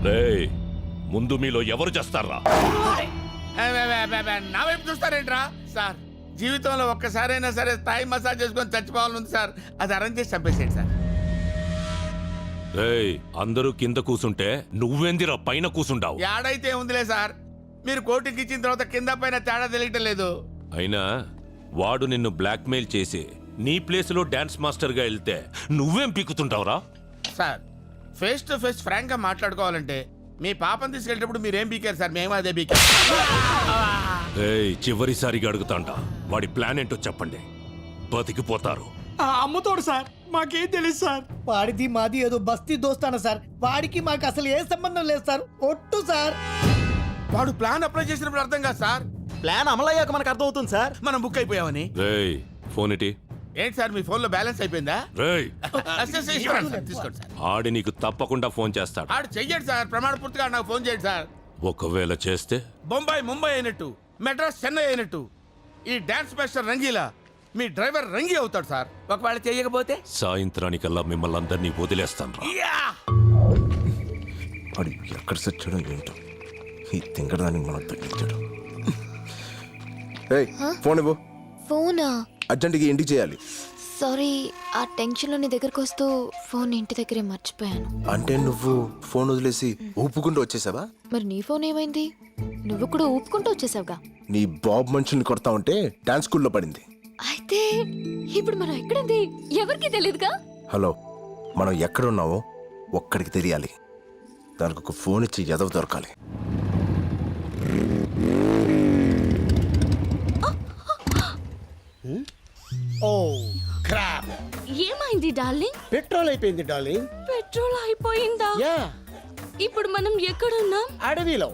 రేయ్, ముందు మీలో ఎవరు చేస్తారా? నా వైపు చూస్తారేంట్రా సార్? జీవితంలో ఒక్కసారైనా సరే థాయ్ మసాజ్ చేసుకొని చచ్చిపోవాలని సార్. అది అరేంజ్ చేసి చంపేసేయండి సార్. రేయ్, అందరూ కింద కూసుంటే నువ్వెందిరా పైన కూసుండావు? ఏడైతే ఉందిలే సార్, మీరు కోటికి ఇచ్చిన తర్వాత కింద పైన తేడా తెలియటం లేదు. అయినా వాడు నిన్ను బ్లాక్మెయిల్ చేసి నీ ప్లేస్ లో డాన్స్ మాస్టర్ గా వెళ్తే నువ్వేం పీకుతుంటావురా? Sir, face to face frank గా మాట్లాడుకోవాలంటే మీ పాపను తీసుకెళ్ళేటప్పుడు మీరేం బీకారు సార్? మేము అదే బీకారు. ఏయ్, చివరిసారిగా అడుగుతాంట, వాడి ప్లాన్ ఏంటో చెప్పండి. బతికిపోతారు. అమ్మతోడు సార్, మాకేం తెలియదు సార్. వాడిది మాది ఏదో బస్తీ దోస్తాన సార్. వాడికి మాకు అసలు ఏ సంబంధం లేదు సార్. ఒట్టు సార్. వాడు ప్లాన్ అప్లై చేసినప్పుడు అర్థం కాదు సార్. ప్లాన్ అమలయ్యాక మనకు అర్థమవుతుంది సార్. మనం బుక్ అయిపోయామని. రేయ్, ఫోన్ ఇటీ. ఏంటి సార్, మీ ఫోన్ లో బ్యాలెన్స్ అయిపోయిందా? రేయ్, తీసుకోండి సార్. ఆడి నీకు తప్పకుండా ఫోన్ చేస్తాడు. ఆడు చెయ్యండి సార్, ప్రమాణ పూర్తిగా నాకు ఫోన్ చేయండి సార్. ఒకవేళ చేస్తే బొంబాయి ముంబై అయినట్టు, మెడ్రాస్ చెన్నై అయినట్టు ఈ డాన్స్ మాస్టర్ రంగీలా మీ డ్రైవర్ రంగీ అవుతాడు సార్. ఒకవేళ చేయకపోతే సాయంత్రానికల్లా మిమ్మల్ని అందరినీ వదిలేస్తాను. వాడు ఎక్కడ సచ్చాడో ఏంటో, ఈ తింగరదానికి మనం తగ్గించాడు. ఫోన్ ఇవ్వు. ఫోనా? అర్జెంట్గా ఇంటికి చేయాలి. సారీ, ఆ టెన్షన్లో నీ దగ్గరకు వస్తూ ఫోన్ ఇంటి దగ్గరే మర్చిపోయాను. అంటే నువ్వు ఫోన్ వదిలేసి ఊపుకుంటూ వచ్చేసావా? మరి నీ ఫోన్ ఏమైంది? నువ్వు కూడా ఊపుకుంటూ వచ్చేసావుగా. నీ బాబు మనుషుల్ని కొడతా ఉంటే డాన్స్ స్కూల్లో పడింది. అయితే ఇప్పుడు మనం ఎక్కడుంది ఎవరికి తెలియదుగా. హలో, మనం ఎక్కడున్నావో ఒక్కడికి తెలియాలి. దానికి ఒక ఫోన్ ఇచ్చి ఎదవ దొరకాలి. ఓ క్రాప్. ఏమైంది డార్లింగ్? పెట్రోల్ అయిపోయింది డార్లింగ్. పెట్రోల్ అయిపోయిందా? యా. ఇప్పుడు మనం ఎక్కడున్నాం? అడవిలో.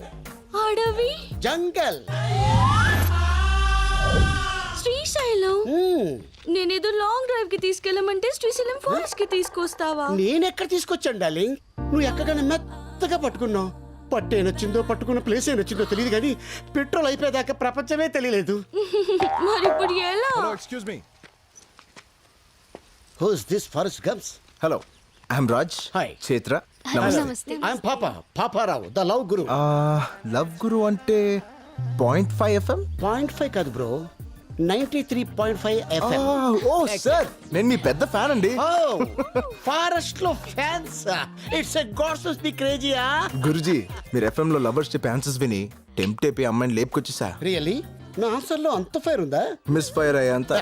అడవి? జంగల్. శ్రీశైలం. నేనేదో లాంగ్ డ్రైవ్ కి తీసుకెళ్ళమంటే శ్రీశైలం ఫారెస్ట్ కి తీసుకొస్తావా? నేనెక్కడ తీసుకొచ్చాను డార్లింగ్? నువ్వు ఎక్కగానే మెత్తగా పట్టుకున్నావు. పట్టేనొచ్చిందో పట్టుకున్న ప్లేస్ ఏనొచ్చిందో తెలియదు కానీ పెట్రోల్ అయిపోయేదాకా ప్రపంచమే తెలియలేదు. మరి ఇప్పుడు ఎలా? Excuse me. Who's this forest gums? Hello, I'm Raj. Hi. Chaitra. Namaste. I'm Paparao, the love guru. Love guru అంటే 0.5 FM? 0.5 కాదు బ్రో, 93.5 FM. ఓ సార్, నేను మీ పెద్ద ఫ్యాన్ అండి. ఫారెస్ట్ లో fans. It's a gods the క్రేజీయా. గురుజీ, మీరు FM లో లవర్స్ చెప్పే ఆన్సర్స్ విని టెంప్ట్ అయిపోయి అమ్మాయిని లేపుకొచ్చేసా. రియల్లీ? నా ఆన్సర్ లో అంత ఫైర్ ఉందా? మిస్ ఫైర్ అయ్యా అంత.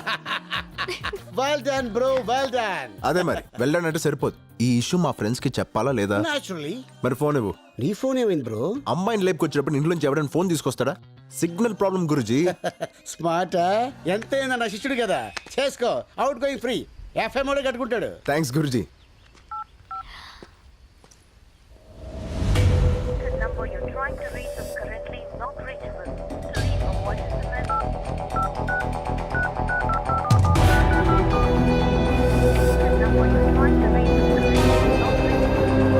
Well done bro, well done. అదే మరి, వెళ్ళానంటే సరిపోదు. ఈ ఇష్యూ మా ఫ్రెండ్స్ కి చెప్పాలా లేదా? నాచురల్లీ. మరి ఫోన్ ఇవ్వు. నీ ఫోన్ ఏమైంది బ్రో? అమ్మాయిని లేపుకొచ్చినప్పుడు ఇంట్లోంచి ఎవరైనా ఫోన్ తీసుకొస్తాడా? Signal problem guruji. స్మార్ట్. ఎంతైనా నా శిష్యుడు కదా, చేసుకో. Out going free. FM ఓడే కట్టుకుంటాడు. Thanks guruji. The number you're trying to reach is currently not reachable. To leave a voice message. The number you're trying to reach is currently not reachable.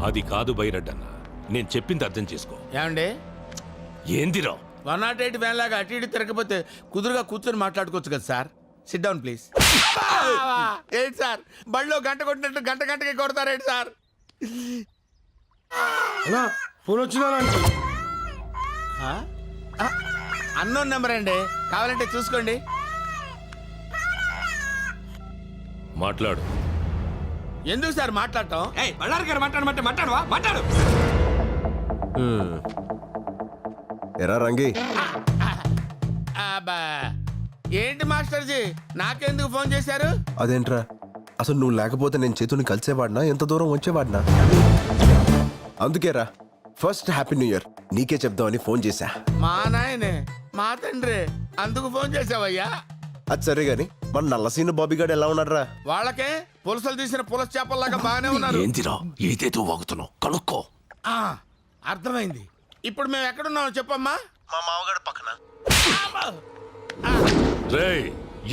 అది కాదు బైరడ్డన్న, నేను చెప్పింది అర్థం చేసుకో. ఏమండి, ఏందిరా 108 వ్యాన్ లాగా అటు ఇటు తిరగకపోతే కుదురుగా కూర్చొని మాట్లాడుకోవచ్చు కదా సార్. SIT down please. ఏంటి సార్, బళ్ళో గంట కొట్టినట్టు గంటకి కొడతారేంటి సార్? ఫోన్ వచ్చిందా? అన్నోన్ నెంబర్ అండి, కావాలంటే చూసుకోండి. మాట్లాడు. ఎందుకు సార్ మాట్లాడటం? మాట్లాడు. ఎరా రంగి, అబ్బా, ఏంటి మాస్టర్జీ నాకెందుకు ఫోన్ చేశారు? అదేంట్రా, అసలు నువ్వు లేకపోతే నేను చేతుని కలిసేవాడినా, ఎంత దూరం వచ్చేవాడినా? అందుకేరా ఫస్ట్ హ్యాపీ న్యూ ఇయర్ నీకే చెప్దామని ఫోన్ చేశా. మా నాయనే, మా తండ్రి, అందుకు ఫోన్ చేసావయ్యా? అది సరే గాని మన నల్లసీన బాబీగాడు ఎలా ఉన్నారా? వాళ్ళకే పులసలు తీసిన పులస చేపల్లాగా బాగానే ఉన్నారు. ఏందిరా ఏదేదో వాగుతున్నావు, కనుక్కో. అర్థమైంది. ఇప్పుడు మేము ఎక్కడున్నామో చెప్పమ్మా. మా మామగాడు పక్కన. రేయ్,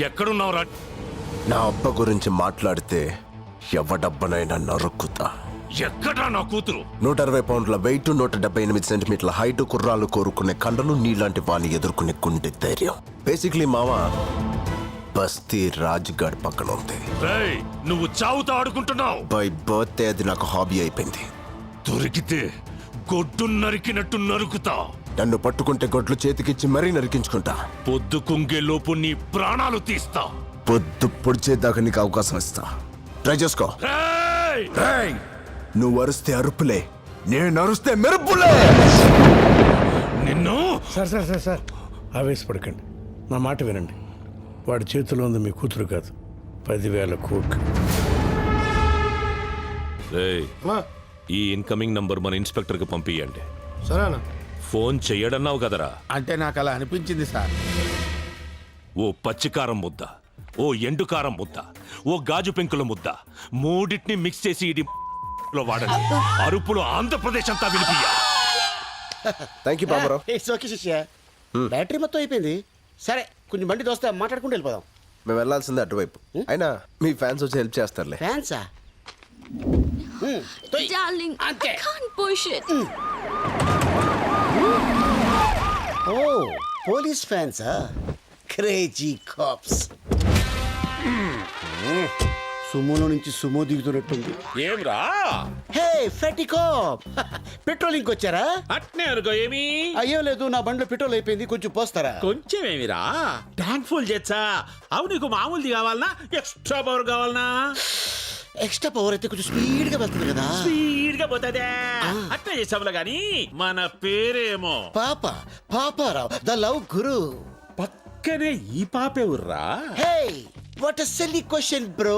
ఎక్కడున్నావురా? నా అబ్బ గురించి మాట్లాడితే ఎవడబ్బనైనా నరుక్కుతా. ఎక్కడా నా కూతురు? 160 పౌండ్ల వెయిట్, 178 సెంటీమీటర్ల హైట్, కుర్రాలు కోరుకునే కండలు, నీలాంటి వాణ్ణి ఎదుర్కొనే గుండె ధైర్యం. బేసిక్లీ మావా బస్తీ రాజ్గాడ్ పక్కన ఉంది. రేయ్, నువ్వు చావుతో ఆడుకుంటున్నావు. బై బర్త్డే అది నాకు హాబీ అయిపోయింది. దొరికితే గొడ్డు నరికినట్టు నరుకుతా. నన్ను పట్టుకుంటే గొడ్లు చేతికిచ్చి మరీ నరికించుకుంటా. పొద్దు కుంగే లోపు నీ ప్రాణాలు తీస్తా. పొద్దు పొడిచేదాకా నీకు అవకాశం ఇస్తా. ట్రై చేసుకో. రేయ్! నువ్వు అరుస్తే అరుపులే, నేను అరుస్తే మెరుపులే. నిన్ను సార్ సార్ సార్ సార్ ఆవేశపడకండి, నా మాట వినండి. వాడి చేతిలో ఉంది మీ కూతురు కాదు, 10,000 కోట్లు. రేయ్, ఈ ఇన్కమింగ్ నంబర్ మన ఇన్స్పెక్టర్ కి పంపియండి. సరేనా? ఫోన్ చెయ్యడన్నావు కదరా. అంటే నాకు అలా అనిపించింది సార్. ఓ పచ్చికారం ముద్ద, ఓ ఎండుకారం ముద్ద, ఓ గాజు పెంకుల ముద్ద, మూడింటిని మిక్స్ చేసి ఇది లో వాడండి. అరుపులు ఆంధ్రప్రదేశ్ అంతా వినిపియ్య. Thank you Baburao. It's okay shishya. Battery మొత్తం అయిపోయింది. సరే కొంచెం బండి దోస్తే మాట్లాడుకుంటూ వెళ్ళిపోదాం. మేము వెళ్ళాల్సిందే అటువైపు. అయినా మీ ఫ్యాన్స్ వచ్చి హెల్ప్ చేస్తారులే. ఫ్యాన్సా? డార్లింగ్, I అంతే. can't push it. Oh police ఫ్యాన్సా? Crazy cops. సుమోలో నుంచి సుమో దిగుతున్నట్టుంది. ఏమ్రా హే ఫెటీ కాప్, పెట్రోలింగ్ వచ్చారా? అట్నే అనుకో. ఏమి అయ్యో లేదు, నా బండిలో పెట్రోల్ అయిపోయింది, కొంచెం పోస్తారా? కొంచెం ఏమిరా ట్యాంక్ ఫుల్ చేచ్చా. అవు నీకు మామూలుది కావాలనా ఎక్స్ట్రా పవర్ కావాలనా? ఎక్స్ట్రా పవర్ అయితే కొంచెం స్పీడ్ గా వెళ్తుంది కదా. స్పీడ్ గా పోతుందే. అట్నే చేసాములా గాని మన పేరేమో పాపారావు ద లవ్ గురు. పక్కనే ఈ పాపే ఉర్రా. Hey what a silly question bro.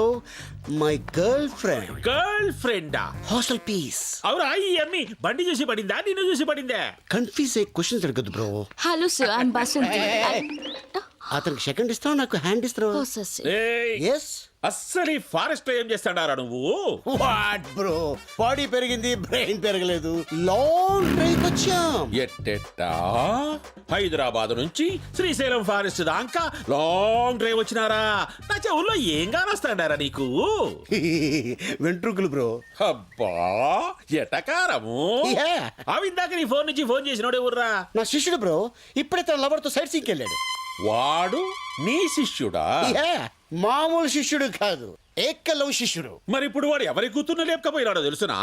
My girlfriend. గర్ల్ ఫ్రెండా? Hostel piece. అవురా ఈ అమ్మి బండి చూసి పడిందా నిన్ను చూసి పడిందే? కన్ఫ్యూజ్ అయ్యే క్వశ్చన్స్ అడగద్దు bro. Hello sir, I'm Basanti. అతనికి సెకండ్ ఇస్తావు, నాకు హ్యాండ్ ఇస్తావు. Oh, sir, sir. ఏయ్, ఎస్. అస్సలు ఈ ఫారెస్ట్ లో ఏం చేస్తాడారా నువ్వు? వాట్ బ్రో, బాడీ పెరిగింది, బ్రెయిన్ పెరగలేదు. లాంగ్ డ్రైవ్ వచ్చాం. ఎట్టెట్టా హైదరాబాద్ నుంచి శ్రీశైలం ఫారెస్ట్ దాకా లాంగ్ డ్రైవ్ వచ్చినారా? నా చెవుల్లో ఏం కానొస్తాడారా నీకు? వెంట్రుకలు బ్రో. అబ్బా ఎటకారము. Yeah. అవిందాక నీ ఫోన్ నుంచి ఫోన్ చేసినోడే ఊర్రా. నా శిష్యుడు బ్రో, ఇప్పుడే తన లవర్ తో సైట్ సీకి వెళ్ళాడు. వాడు నీ శిష్యుడా? Yeah. మామూలు శిష్యుడు కాదు, ఏకలవ్ శిష్యుడు. మరి ఇప్పుడు వాడు ఎవరి కూతుర్ని లేపకపోయినాడో తెలుసునా?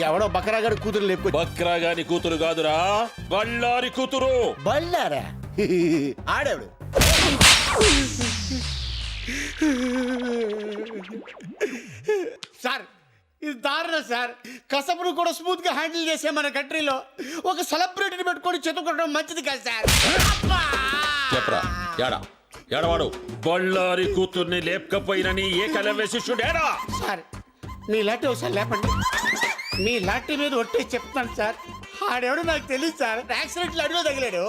ఎవడో బకరాగాడు కూతురు లేపుకొచ్చి. బక్రా గాని కూతురు కాదురా, బళ్ళారి కూతురు. బళ్ళారా? ఆడేవాడు. సార్ ఇది దారుణం సార్. కసపును కూడా స్మూత్ గా హ్యాండిల్ చేసే మన కంట్రీలో ఒక సెలబ్రిటీని పెట్టుకొని చెతుకోవడం మంచిది కాదు సార్. చెప్పరా యాడా ఏడవాడు? బళ్ళారి కూతుర్ని లేపకపోయిన నీ ఏకలవ్య శిష్యుడేడా? సార్ మీ లాంటి ఒకసారి లేపండి. మీ లాంటి మీద ఒట్టే చెప్తాను సార్. ఆడెవడు నాకు తెలియదు సార్. యాక్సిడెంట్ అడిలో తగిలాడు,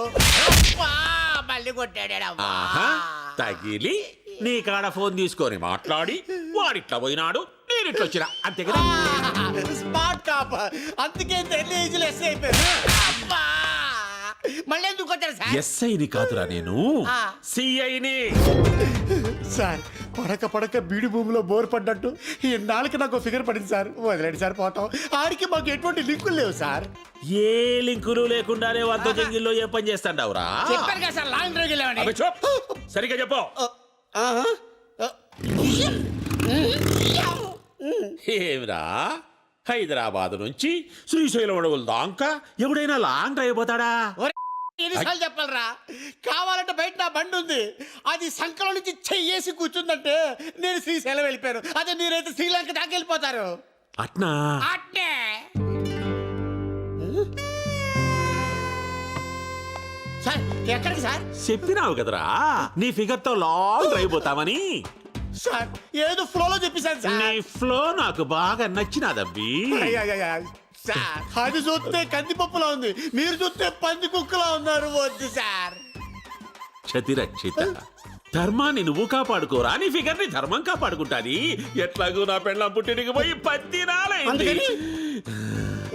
మళ్ళీ కొట్టాడు. ఆహా, తగిలి నీ కాడ ఫోన్ తీసుకొని మాట్లాడి వాడిట్లా పోయినాడు, నేనిట్లా వచ్చినా, అంతే కదా? స్మార్ట్ కాప్, అందుకే తెల్లి ఏజ్లో ఎస్ అయిపోయారు. మళ్ళీ ఎందుకు కొట్టారు సార్? ఎస్ఐని కాదురా నేను, సిఐని. సార్ పడక బీడి భూమిలో బోర్ పడ్డట్టు ఈ నాలుగు నాకు ఫిగర్ పడింది సార్. వదిలేండి సార్, పోతాం. ఆడికి మాకు ఎటువంటి లింకులు లేవు సార్. ఏ లింకులు లేకుండానే వంద జంగిల్లో ఏ పని చేస్తాండావురా? చెప్పారు కదా సార్, లాంగ్ డ్రైవ్ వెళ్ళామని. అబ్బే చూప్. సరిగ్గా చెప్పు. ఏమిరా హైదరాబాద్ నుంచి శ్రీశైలం అడవుల దాకా ఎవడైనా లాంగ్ డ్రైవ్ పోతాడా? ఎన్నిసార్లు చెప్పాలరా? కావాలంటే బయట నా బండి ఉంది, అది సంకలం నుంచి చెయ్యేసి కూర్చుందంటే నేను శ్రీశైలం వెళ్ళిపోయాను. అదే మీరైతే శ్రీలంక దాకా వెళ్ళిపోతారు. అట్నా? అట్నే. సార్ ఎక్కడికి సార్? చెప్పినావు కదరా నీ ఫిగర్ తో లాంగ్ డ్రైవ్ పోతామని. సార్ ఏదో ఫ్లోలో చెప్పేశాను సార్. నీ ఫ్లో నాకు బాగా నచ్చినాదబ్బి. సార్ అది చూస్తే కందిపప్పులా ఉంది, మీరు చూస్తే పంది కుక్కలా ఉన్నారు. వద్దు సార్. క్షతిరక్షిత, ధర్మాన్ని నువ్వు కాపాడుకోరా, నీ ఫిగర్ ని ధర్మం కాపాడుకుంటాది. ఎట్లాగూ నా పెళ్ళం పుట్టినకి పోయి 10 దినాలైంది.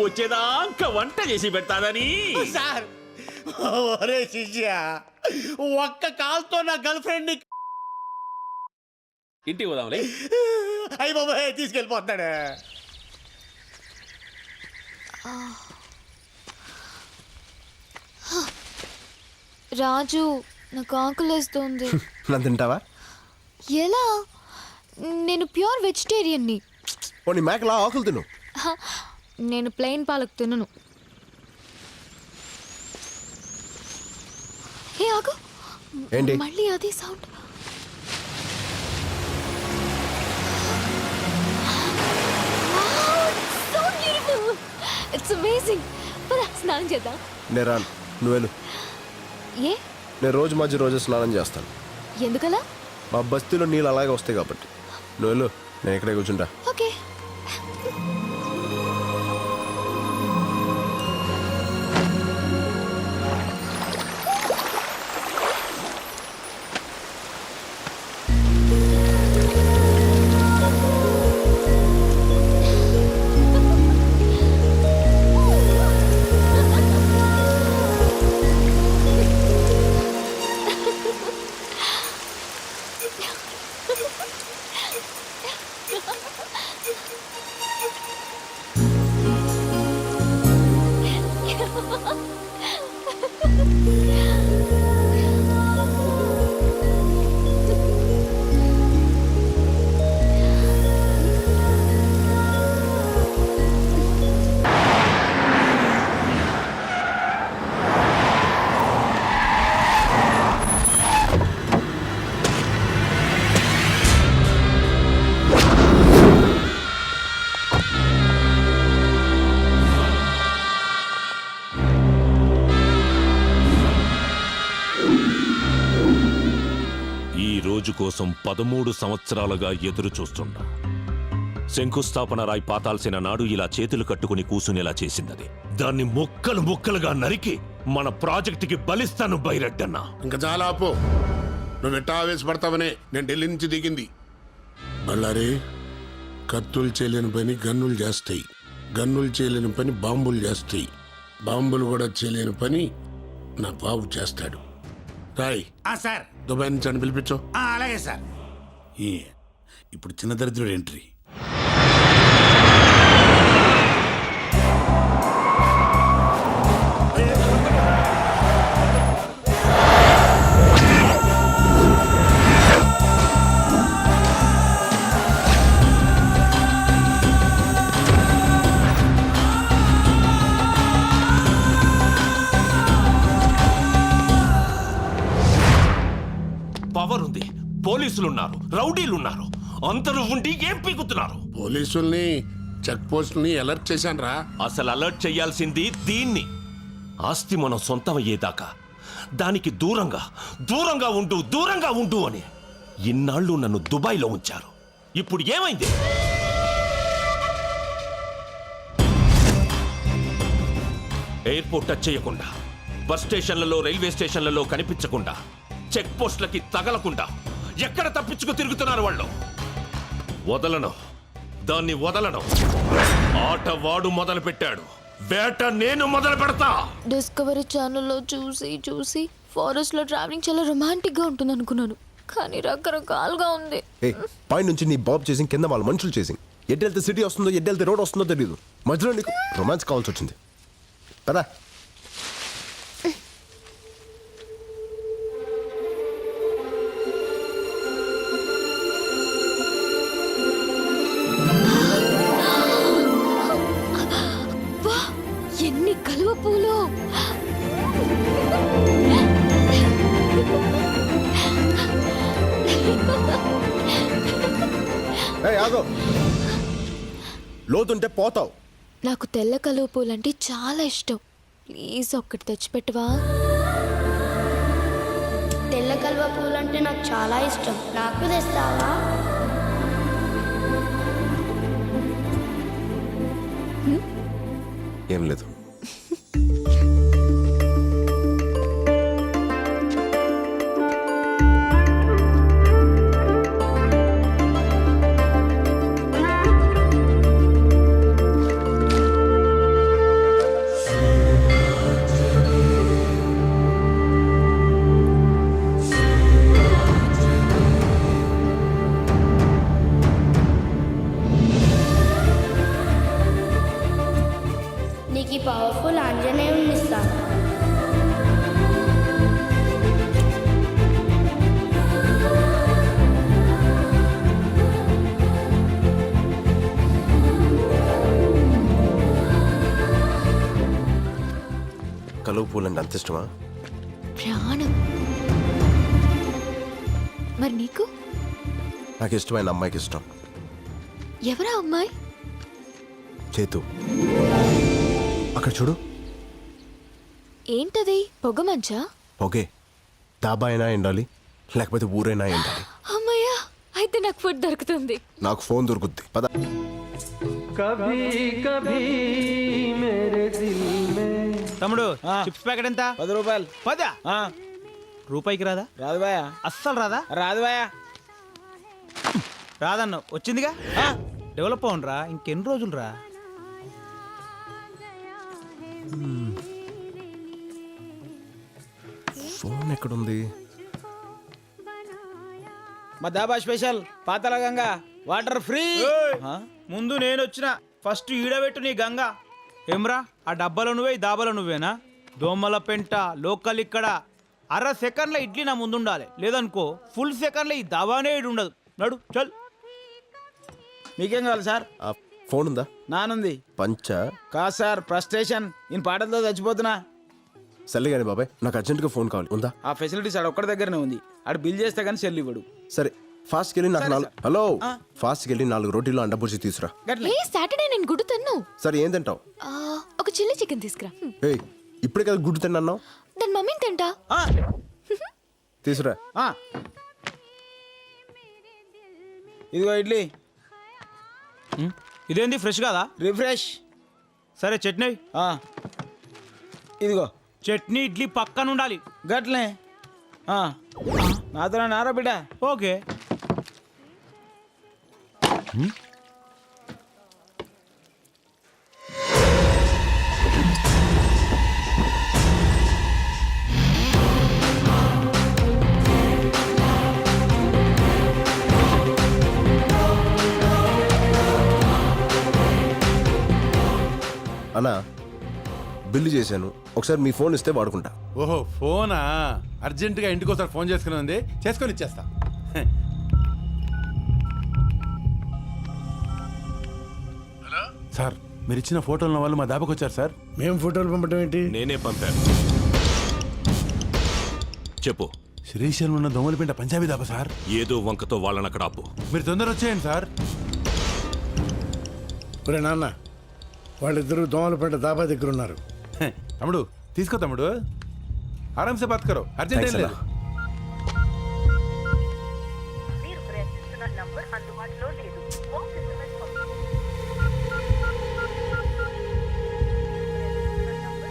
వచ్చేదాకా వంట చేసి పెడతాదని. సార్ ఒరే శిష్య, ఒక్క కాల్తో నా గర్ల్ ఫ్రెండ్ ని ఇంటికి పోదాంలే. అయ్యి బాబాయ్ తీసుకెళ్ళిపోతాడు. రాజు నాకు ఆకలేస్తుంది. నన్ను తింటావా? ఎలా? నేను ప్యూర్ వెజిటేరియన్ని. పోనీ మేకలా ఆకులు తిను. నేను ప్లెయిన్ పాలకు తినను. ఏ ఆగు, ఏంటి? మళ్ళీ అదే సౌండ్. It's amazing. పద స్నానం చేద్దాం. నేను రాను, నువ్వు వెళ్ళు. ఏ? నేను రోజు స్నానం చేస్తాను. ఎందుకలా? మా బస్తీలో నీళ్ళు అలాగే వస్తాయి కాబట్టి. నువ్వు వెళ్ళు, నేను ఇక్కడే కూర్చుంటా. ఓకే. రోజు కోసం 13 సంవత్సరాలుగా ఎదురు చూస్తుంటా. శంకుస్థాపన రాయి పాతాల్సిన నాడు ఇలా చేతులు కట్టుకుని కూసునేలా చేసిందది. దాన్ని ముక్కలు ముక్కలుగా నరికి మన ప్రాజెక్టుకి బలిస్తాను బైరెడ్డన్నా. ఇంకా చాలా ఆపు. నువ్వు ఎట్టా ఆవేశపడతావనే నేను ఢిల్లీ నుంచి దిగింది. బళ్ళారే, కత్తులు చేయలేని పని గన్నులు చేస్తాయి, గన్నులు చేయలేని పని బాంబులు చేస్తాయి, బాంబులు కూడా చేయలేని పని నా బాబు చేస్తాడు. రాయ్ సార్, దుబాయ్ నుంచి అని పిలిపించు. అలాగే సార్. ఇప్పుడు చిన్న దరిద్రుడు ఎంట్రీ. పవర్ ఉంది, పోలీసులున్నారు, రౌడీలున్నారు, అందరూ ఉండి ఏం పీకుతున్నారు? పోలీసుల్ని, చెక్ పోస్టుల్ని అలర్ట్ చేశాను రా. అసలు అలర్ట్ చేయాల్సింది దీన్ని. ఆస్తి మనం సొంతమయ్యేదాకా దానికి దూరంగా దూరంగా ఉండు, దూరంగా ఉండు అని ఇన్నాళ్ళు నన్ను దుబాయ్లో ఉంచారు. ఇప్పుడు ఏమైంది? ఎయిర్పోర్ట్ టచ్ చేయకుండా, బస్ స్టేషన్లలో, రైల్వే స్టేషన్లలో కనిపించకుండా, చెక్ పోస్టులకి తగలకుండా ఎక్కడ తప్పించుకు తిరుగుతున్నారు వాళ్ళు? వదలను, దాన్ని వదలను. ఆట వాడు మొదలు పెట్టాడు, వేట నేను మొదలు పెడతా. డిస్కవరీ ఛానల్లో చూసి ఫారెస్ట్ లో ట్రావెలింగ్ చాలా రొమాంటిక్ గా ఉంటుంది అనుకున్నాను, కానీ రకరకాలుగా ఉంది. పై నుంచి నీ బాబ్ చేసింగ్, కింద వాళ్ళ మనుషులు చేసింగ్. ఎటు వెళ్తే సిటీ వస్తుందో, ఎటు వెళ్తే రోడ్ వస్తుందో తెలియదు. మధ్యలో నీకు రొమాన్స్ కావాల్సి వచ్చింది కదా. ఎన్ని కలువ పూలు! ఆగో, లోతుంటే పోతావు. నాకు తెల్ల కలువ పూలు అంటే చాలా ఇష్టం. ప్లీజ్ ఒక్కటి తెచ్చిపెట్టవా? తెల్ల కలువ పూలు అంటే నాకు చాలా ఇష్టం, నాకు తెస్తావా? ఏం లేదు. పవర్ఫుల్ ఆంజనేయుని ఇస్తాను. కలువ పూలంటే అంత ఇష్టమా? ప్రాణం. మరి నీకు? నాకు ఇష్టమైన అమ్మాయికి ఇష్టం. ఎవరా అమ్మాయి? చేతు. అక్కడ చూడు. ఏంటది? పొగ మంచా? ఓకే, డాబా అయినా ఎండాలి, లేకపోతే ఊరైనా ఎండాలి. అమ్మయ్యా, అయితే నాకు ఫుడ్ దొరుకుతుంది. నాకు ఫోన్ దొరుకుద్ది. పద. తమ్ముడు చిప్స్ ప్యాకెట్ ఎంత? 10 రూపాయలు. 10 రూపాయికి రాదా? రాదు బాయా. అస్సలు రాదా? రాదు బాయా. రాదన్న వచ్చిందిగా. డెవలప్ అవునరా, ఇంకెన్ని రోజులు రా. ఫోన్ ఎక్కడుంది? మా dhaba special Patala Ganga water free. ముందు నేను వచ్చిన ఫస్ట్ ఈడబెట్టు నీ గంగా. ఏమ్రా, ఆ డబ్బాలో నువ్వే, ఈ దాబాలో నువ్వేనా? దోమల పెంట లోకల్ ఇక్కడ. అర సెకండ్లో ఇడ్లీ నా ముందు ఉండాలి, లేదనుకో ఫుల్ సెకండ్లో ఈ దాబానే ఇడు ఉండదు. నడు చల్. మీకేం కావాలి సార్? ఆ ఫోన్ ఉందా? నానుంది. పంచ కాదు సార్, ఫ్రస్ట్రేషన్. నేను పాటలతో చచ్చిపోతున్నా. సర్లే కానీ బాబాయ్, నాకు అర్జెంట్గా ఫోన్ కావాలి. ఉందా? ఆ ఫెసిలిటీస్ ఆడ ఒక్కడి దగ్గరనే ఉంది. ఆడు బిల్ చేస్తే కానీ సెల్ ఇవ్వడు. సరే, ఫాస్ట్కి వెళ్ళి నాకు సరే, 4 హలో ఫాస్ట్కి వెళ్ళి 4 రోటీలు అండబుర్చి తీసురా. గట్లే. ఏ సాటర్డే నేను గుడ్డు తిన్ను. సరే, ఏం తింటావు? ఒక చిల్లీ చికెన్ తీసుకురా. ఏయ్, ఇప్పుడే కదా గుడ్డు తిన్నావు. దాని మమ్మీని తింటా. ఆ, తీసురా. ఆ. ఇదిగో ఇడ్లీ. ఇదేంది ఫ్రెష్ కాదా? రిఫ్రెష్. సరే చట్నీ. ఆ. ఇదిగో చట్నీ ఇడ్లీ పక్కన ఉండాలి. గట్లే. ఆ. నాతో నారా బిడ్డ. ఓకే. అన్నా, బిల్లు చేశాను, ఒకసారి మీ ఫోన్ ఇస్తే వాడుకుంటా. ఓహో, ఫోనా? అర్జెంటుగా ఇంటికి ఒకసారి ఫోన్ చేసుకుని ఉంది, చేసుకొని ఇచ్చేస్తా. హలో సార్, మీరు ఇచ్చిన ఫోటోల వాళ్ళు మా దాబాకి వచ్చారు సార్. మేము ఫోటోలు పంపడం ఏంటి? నేనే పంపాను. చెప్పు. శ్రీశైలం ఉన్న దోమలపేట పంజాబీ దాబా సార్. ఏదో వంకతో వాళ్ళని అక్కడ ఆపు. మీరు తొందర వచ్చేయండి సార్. ఒరే నాన్న, వాళ్ళిద్దరూ దోమలపేట దాబా దగ్గర ఉన్నారు. తమ్ముడు తీసుకో తమ్ముడు, ఆరాంసే బాత్ కరో, అర్జెంట్ ఏం లేదు. మీరు ప్రయత్నిస్తున్న నంబర్ అందుబాటులో లేదు.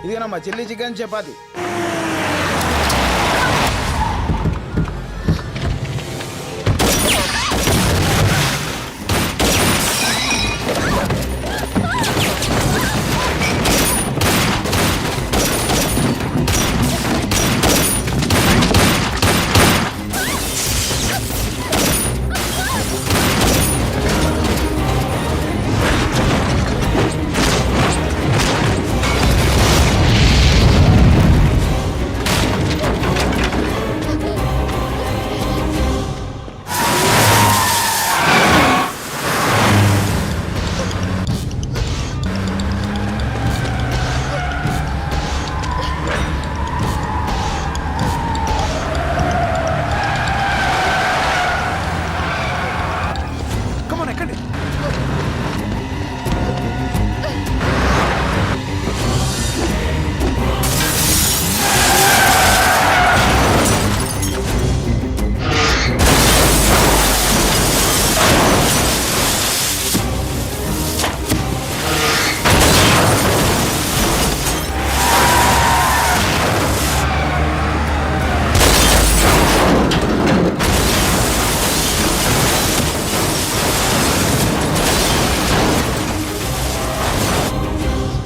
ఇదిగోనమ్మా chilli chicken chapati.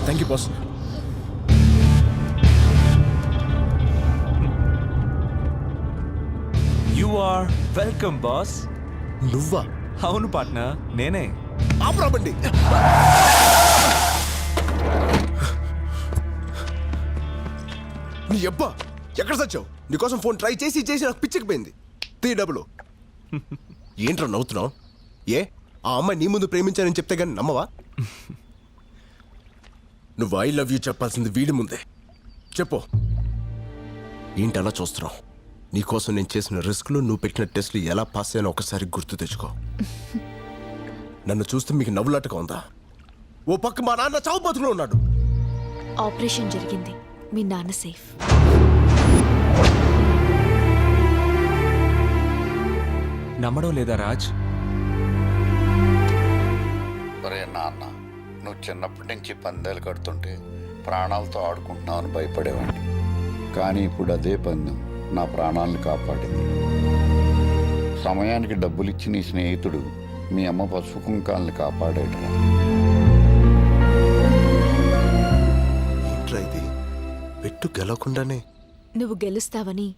Thank you boss. You are welcome boss. నువ్వా? అవును పార్ట్నర్, నేనే. ఆపరాబండి. నీ అబ్బా ఎక్కడ సచ్చావు? నీకోసం ఫోన్ ట్రై చేసి చేసి నాకు పిచ్చికిపోయింది. తీ డబ్బులు. ఏంట్రా నవ్వుతున్నావు? ఏ ఆ అమ్మాయి నీ ముందు ప్రేమించానని చెప్తే కానీ నమ్మవా? నువ్వు ఐ లవ్ యూ చెప్పాల్సింది వీడి ముందే. చెప్పు. ఏంటి అలా చూస్తున్నావు? నీకోసం నేను చేసిన రిస్క్లు, నువ్వు పెట్టిన టెస్ట్లు ఎలా పాస్ అయ్యానో ఒకసారి గుర్తు తెచ్చుకో. నన్ను చూస్తే మీకు నవ్వులాటగా ఉందా? ఓ పక్క మా నాన్న చావు బతుకులో ఉన్నాడు. ఆపరేషన్ జరిగింది, మీ నాన్న సేఫ్. నమ్మడం లేదా రాజ్? ఒరే నాన్న, నువ్వు చిన్నప్పటి నుంచి పందాలు కడుతుంటే ప్రాణాలతో ఆడుకుంటున్నావని భయపడేవాడిని. కానీ ఇప్పుడు అదే పందెం నా ప్రాణాలను కాపాడింది. సమయానికి డబ్బులిచ్చి నీ స్నేహితుడు మీ అమ్మ పసుపు కుంకాలని కాపాడాడురా. ఏంట్రా ఇది? పెట్టు గెలవకుండానే. నువ్వు గెలుస్తావని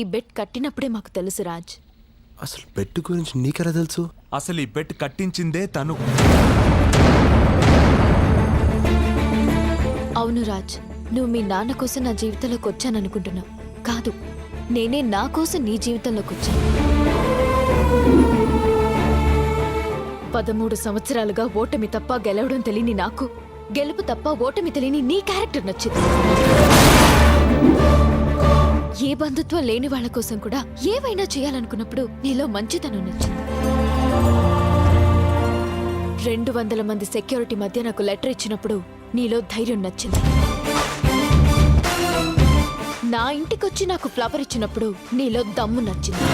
ఈ బెట్ కట్టినప్పుడే మాకు తెలుసు రాజ్. అసలు పెట్టు గురించి నీకెలా తెలుసు? అసలు ఈ బెట్ కట్టించిందే తను. అవును రాజ్, నువ్వు మీ నాన్న కోసం నా జీవితంలోకి వచ్చాననుకుంటున్నావు. కాదు, నేనే నా కోసం నీ జీవితంలోకి వచ్చాను. 13 సంవత్సరాలుగా ఓటమి తప్ప గెలవడం తెలియని నాకు, గెలుపు తప్ప ఓటమి తెలియని నీ క్యారెక్టర్ నచ్చింది. ఏ బంధుత్వం లేని వాళ్ళ కోసం కూడా ఏవైనా చేయాలనుకున్నప్పుడు నీలో మంచితనం నచ్చింది. 200 మంది సెక్యూరిటీ మధ్య నాకు లెటర్ ఇచ్చినప్పుడు నీలో ధైర్యం నచ్చింది. నా ఇంటికొచ్చి నాకు ఫ్లవర్ ఇచ్చినప్పుడు నీలో దమ్ము నచ్చింది.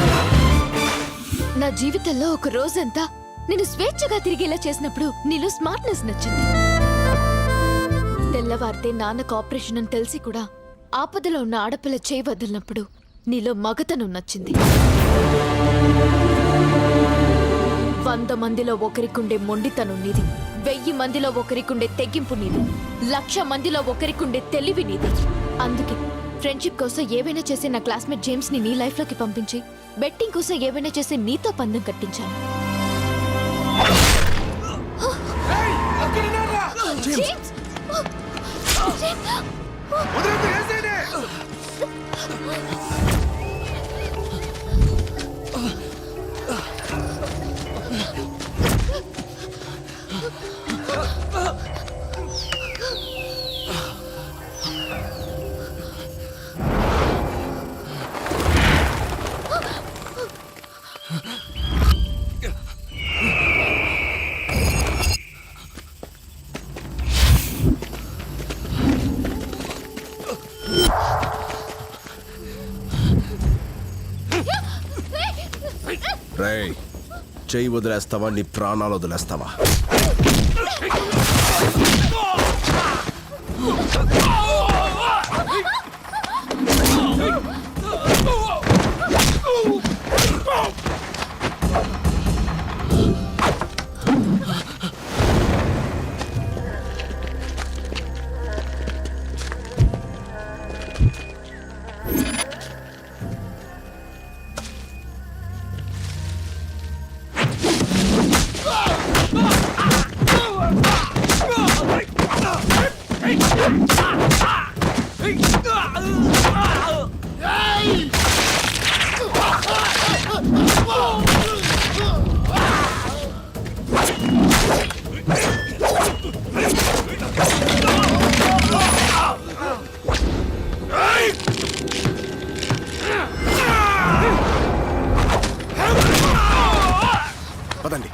నా జీవితంలో ఒక రోజంతా నేను స్వేచ్ఛగా తిరిగేలా చేసినప్పుడు నీలో స్మార్ట్నెస్ నచ్చింది. తెల్లవారితే నాన్నకు ఆపరేషన్ అని తెలిసి కూడా ఆపదలో ఉన్న ఆడపిల్ల చేయి వదిలినప్పుడు నీలో మగతనం నచ్చింది. 100 మందిలో ఒకరికుండే మొండితనం నీది, 1000 మందిలో ఒకరికుండే తెగింపు నీది, 1,00,000 మందిలో ఒకరికుండే తెలివి నీది. అందుకే ఫ్రెండ్షిప్ కోసం ఏవైనా చేసే నా క్లాస్మేట్ జేమ్స్ ని నీ లైఫ్ లోకి పంపించి, బెట్టింగ్ కోసం ఏవైనా చేసే నీతో పందెం కట్టించాను. జేమ్స్! రేయ్, చెయ్యి వదిలేస్తావా? నీ ప్రాణాలు వదిలేస్తావా? పదండి.